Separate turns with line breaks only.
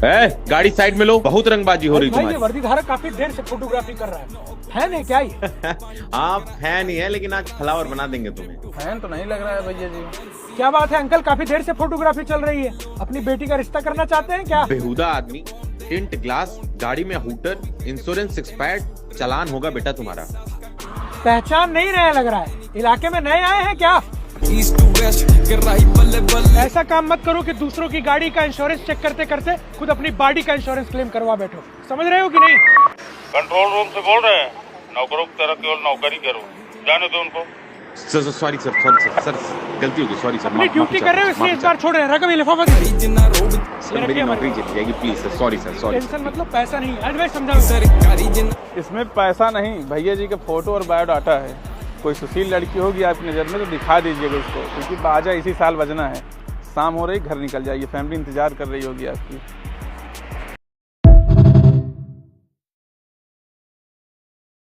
गाड़ी साइड में लो, बहुत रंगबाजी हो रही
भाई ये
तुम्हारी।
वर्दीधारक काफी देर से फोटोग्राफी कर रहा है, फैन है क्या ये?
आप फैन ही है, लेकिन आज फ्लावर बना देंगे तुम्हें।
फैन तो नहीं लग रहा है भैया जी।
क्या बात है अंकल, काफी देर से फोटोग्राफी चल रही है, अपनी बेटी का रिश्ता करना चाहते हैं क्या?
बेहुदा आदमी, टिंट ग्लास, गाड़ी में हूटर, इंश्योरेंस एक्सपायर्ड, चालान होगा बेटा तुम्हारा।
पहचान नहीं रहे लग रहा है, इलाके में नए आए हैं क्या? ऐसा काम मत करो कि दूसरों की गाड़ी का इंश्योरेंस चेक करते करते खुद अपनी बॉडी का इंश्योरेंस क्लेम करवा बैठो, समझ रहे हो कि नहीं?
कंट्रोल रूम से बोल रहे हैं। नौकरों की तरह केवल नौकरी करो, जाने दो उनको।
सॉरी सर, गलती हो गई, सॉरी सर।
अपनी ड्यूटी कर रहे हो इसलिए इस बार छोड़ रहे हैं। रकम लिफाफा
सर मेरी नौकरी चली जाएगी, please sir, sorry sir, sorry.
Tension मतलब पैसा नहीं, एडवाइस समझाओ।
इसमें पैसा नहीं, भैया जी का फोटो और बायोडाटा है। कोई सुशील लड़की होगी आपकी नज़र में तो दिखा दीजिएगा उसको, क्योंकि बाजा इसी साल बजना है। शाम हो रही, घर निकल जाइए, फैमिली इंतजार कर रही होगी आपकी।